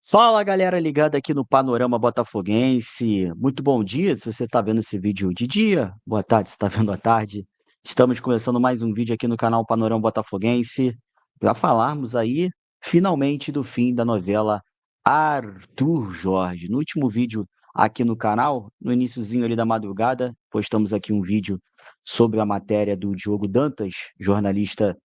Fala galera ligada aqui no Panorama Botafoguense. Muito bom dia se você está vendo esse vídeo de dia. Boa tarde se está vendo à tarde. Estamos começando mais um vídeo aqui no canal Panorama Botafoguense para falarmos aí finalmente do fim da novela Arthur Jorge. No último vídeo aqui no canal, no iniciozinho ali da madrugada, postamos aqui um vídeo sobre a matéria do Diogo Dantas, jornalista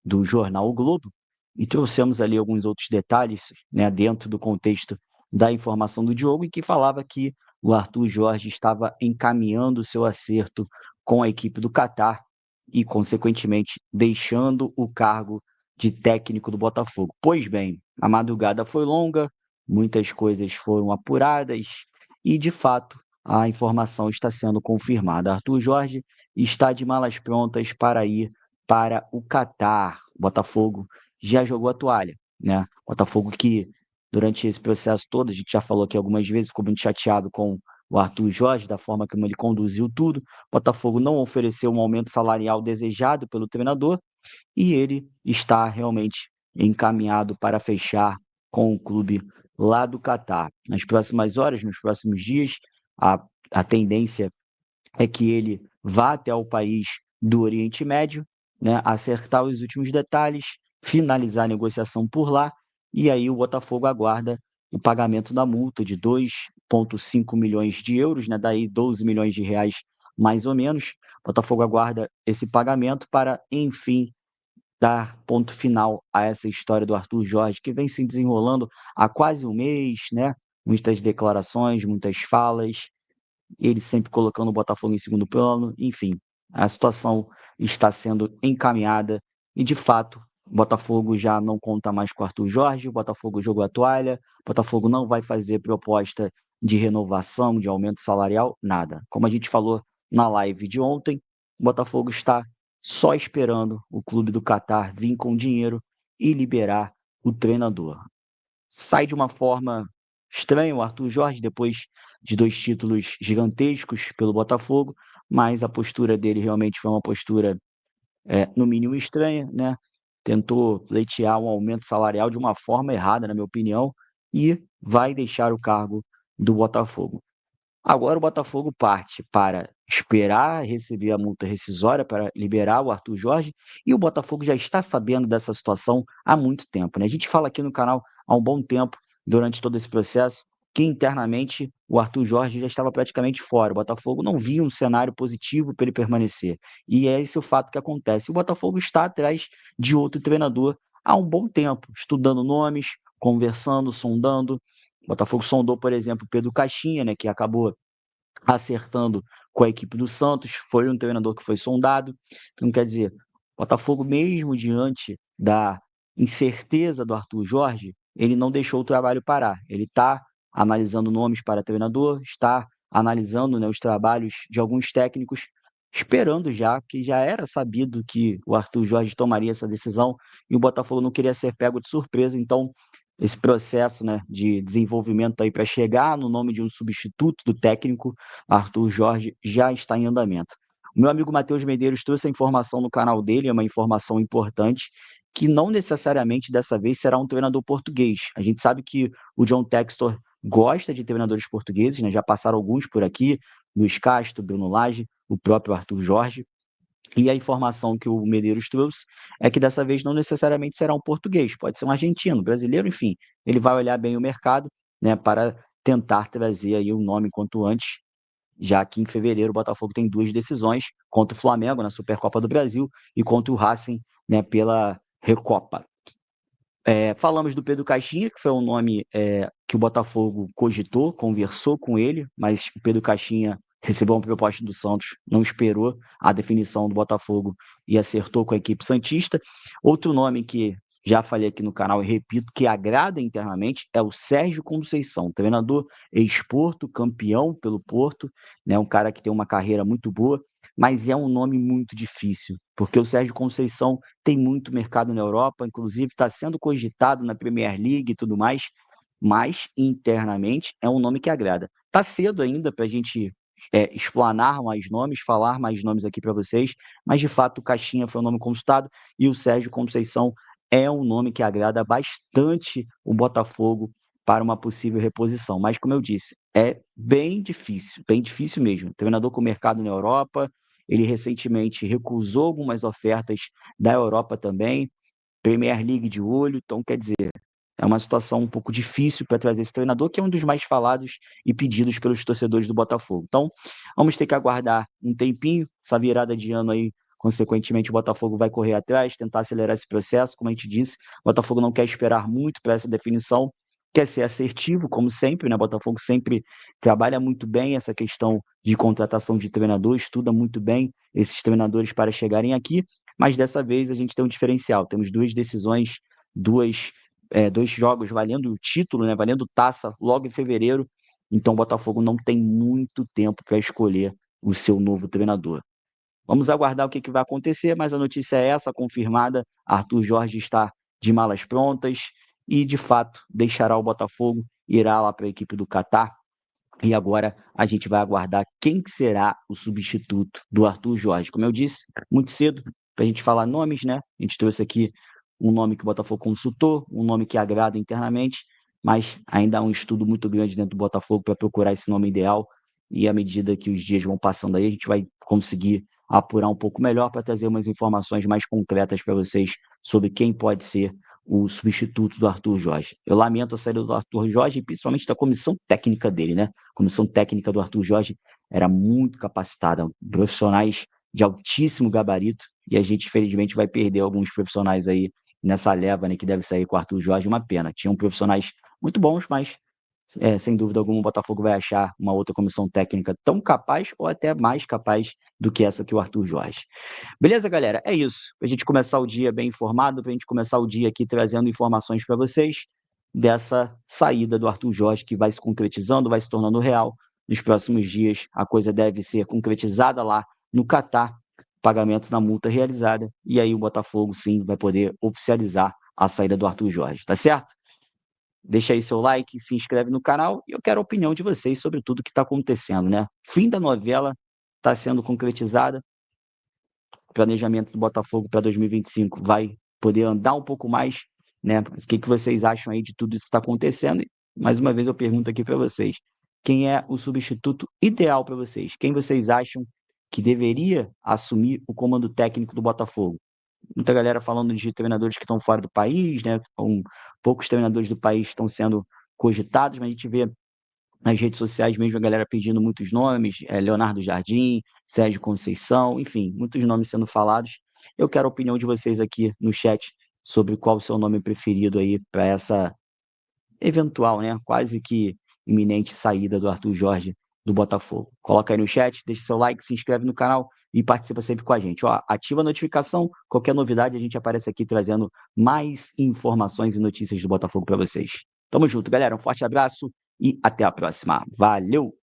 do jornal O Globo, e trouxemos ali alguns outros detalhes, né, dentro do contexto da informação do Diogo, e que falava que o Arthur Jorge estava encaminhando o seu acerto com a equipe do Catar e, consequentemente, deixando o cargo de técnico do Botafogo. Pois bem, a madrugada foi longa, muitas coisas foram apuradas e, de fato, a informação está sendo confirmada. Arthur Jorge está de malas prontas para ir para o Catar. O Botafogo já jogou a toalha, né? O Botafogo que, durante esse processo todo, a gente já falou aqui algumas vezes, ficou muito chateado com o Arthur Jorge, da forma como ele conduziu tudo. O Botafogo não ofereceu um aumento salarial desejado pelo treinador e ele está realmente encaminhado para fechar com o clube lá do Catar. Nas próximas horas, nos próximos dias, a, a tendência é que ele vá até o país do Oriente Médio, né, acertar os últimos detalhes, finalizar a negociação por lá, e aí o Botafogo aguarda o pagamento da multa de 2,5 milhões de euros, né, daí 12 milhões de reais mais ou menos. O Botafogo aguarda esse pagamento para, enfim, dar ponto final a essa história do Arthur Jorge, que vem se desenrolando há quase um mês, né? Muitas declarações, muitas falas, ele sempre colocando o Botafogo em segundo plano, enfim, a situação está sendo encaminhada e, de fato, o Botafogo já não conta mais com o Arthur Jorge, o Botafogo jogou a toalha, o Botafogo não vai fazer proposta de renovação, de aumento salarial, nada. Como a gente falou na live de ontem, o Botafogo está só esperando o clube do Catar vir com dinheiro e liberar o treinador. Sai de uma forma estranha o Arthur Jorge, depois de 2 títulos gigantescos pelo Botafogo, mas a postura dele realmente foi uma postura, no mínimo estranha, né, tentou pleitear um aumento salarial de uma forma errada, na minha opinião, e vai deixar o cargo do Botafogo. Agora o Botafogo parte para esperar receber a multa rescisória para liberar o Arthur Jorge, e o Botafogo já está sabendo dessa situação há muito tempo, né? A gente fala aqui no canal há um bom tempo, durante todo esse processo, que internamente o Arthur Jorge já estava praticamente fora. O Botafogo não via um cenário positivo para ele permanecer. E é esse o fato que acontece. O Botafogo está atrás de outro treinador há um bom tempo, estudando nomes, conversando, sondando. O Botafogo sondou, por exemplo, Pedro Caixinha, né, que acabou acertando com a equipe do Santos, foi um treinador que foi sondado. Então, quer dizer, o Botafogo, mesmo diante da incerteza do Arthur Jorge, ele não deixou o trabalho parar. Ele está analisando nomes para treinador, está analisando, né, os trabalhos de alguns técnicos, esperando já, que já era sabido que o Arthur Jorge tomaria essa decisão e o Botafogo não queria ser pego de surpresa. Então, esse processo, né, de desenvolvimento aí para chegar no nome de um substituto do técnico Arthur Jorge já está em andamento. O meu amigo Matheus Medeiros trouxe a informação no canal dele, é uma informação importante, que não necessariamente dessa vez será um treinador português. A gente sabe que o John Textor gosta de treinadores portugueses, né? Já passaram alguns por aqui, Luiz Castro, Bruno Lage, o próprio Arthur Jorge. E a informação que o Medeiros trouxe é que dessa vez não necessariamente será um português, pode ser um argentino, brasileiro, enfim. Ele vai olhar bem o mercado, né, para tentar trazer aí um nome quanto antes, já que em fevereiro o Botafogo tem 2 decisões contra o Flamengo na Supercopa do Brasil e contra o Racing, né, pela Recopa. Falamos do Pedro Caixinha, que foi um nome que o Botafogo cogitou, conversou com ele, mas o Pedro Caixinha recebeu uma proposta do Santos, não esperou a definição do Botafogo e acertou com a equipe santista. Outro nome que já falei aqui no canal e repito, que agrada internamente, é o Sérgio Conceição, treinador ex-Porto, campeão pelo Porto, né, um cara que tem uma carreira muito boa, mas é um nome muito difícil, porque o Sérgio Conceição tem muito mercado na Europa, inclusive está sendo cogitado na Premier League e tudo mais, mas internamente é um nome que agrada. Está cedo ainda para a gente explanar mais nomes, falar mais nomes aqui para vocês, mas de fato o Caixinha foi um nome consultado e o Sérgio Conceição é um nome que agrada bastante o Botafogo para uma possível reposição. Mas, como eu disse, é bem difícil mesmo. Treinador com mercado na Europa, ele recentemente recusou algumas ofertas da Europa também, Premier League de olho, então quer dizer, é uma situação um pouco difícil para trazer esse treinador, que é um dos mais falados e pedidos pelos torcedores do Botafogo. Então, vamos ter que aguardar um tempinho, essa virada de ano aí, consequentemente, o Botafogo vai correr atrás, tentar acelerar esse processo, como a gente disse, o Botafogo não quer esperar muito para essa definição, quer ser assertivo, como sempre, né? O Botafogo sempre trabalha muito bem essa questão de contratação de treinador, estuda muito bem esses treinadores para chegarem aqui, mas dessa vez a gente tem um diferencial, temos duas decisões, dois jogos valendo o título, né, valendo taça logo em fevereiro, então o Botafogo não tem muito tempo para escolher o seu novo treinador. Vamos aguardar o que vai acontecer, mas a notícia é essa, confirmada, Arthur Jorge está de malas prontas e, de fato, deixará o Botafogo, irá lá para a equipe do Catar, e agora a gente vai aguardar quem será o substituto do Arthur Jorge. Como eu disse, muito cedo para a gente falar nomes, né? A gente trouxe aqui um nome que o Botafogo consultou, um nome que agrada internamente, mas ainda há um estudo muito grande dentro do Botafogo para procurar esse nome ideal. E à medida que os dias vão passando aí, a gente vai conseguir apurar um pouco melhor para trazer umas informações mais concretas para vocês sobre quem pode ser o substituto do Arthur Jorge. Eu lamento a saída do Arthur Jorge, principalmente da comissão técnica dele, né? A comissão técnica do Arthur Jorge era muito capacitada, profissionais de altíssimo gabarito, e a gente, infelizmente, vai perder alguns profissionais aí nessa leva, né, que deve sair com o Arthur Jorge, uma pena. Tinham profissionais muito bons, mas sem dúvida alguma o Botafogo vai achar uma outra comissão técnica tão capaz ou até mais capaz do que essa que o Arthur Jorge. Beleza, galera? É isso. Para a gente começar o dia bem informado, para a gente começar o dia aqui trazendo informações para vocês dessa saída do Arthur Jorge, que vai se concretizando, vai se tornando real. Nos próximos dias, a coisa deve ser concretizada lá no Catar, pagamentos na multa realizada, e aí o Botafogo, sim, vai poder oficializar a saída do Arthur Jorge, tá certo? Deixa aí seu like, se inscreve no canal, e eu quero a opinião de vocês sobre tudo que está acontecendo, né? Fim da novela está sendo concretizada, o planejamento do Botafogo para 2025 vai poder andar um pouco mais, né? O que vocês acham aí de tudo isso que está acontecendo? E, mais uma vez eu pergunto aqui para vocês, quem é o substituto ideal para vocês? Quem vocês acham que deveria assumir o comando técnico do Botafogo? Muita galera falando de treinadores que estão fora do país, né? Poucos treinadores do país estão sendo cogitados, mas a gente vê nas redes sociais mesmo a galera pedindo muitos nomes, Leonardo Jardim, Sérgio Conceição, enfim, muitos nomes sendo falados. Eu quero a opinião de vocês aqui no chat sobre qual o seu nome preferido aí para essa eventual, né, quase que iminente saída do Arthur Jorge do Botafogo. Coloca aí no chat, deixa seu like, se inscreve no canal e participa sempre com a gente. Ó, ativa a notificação, qualquer novidade a gente aparece aqui trazendo mais informações e notícias do Botafogo para vocês. Tamo junto, galera. Um forte abraço e até a próxima. Valeu!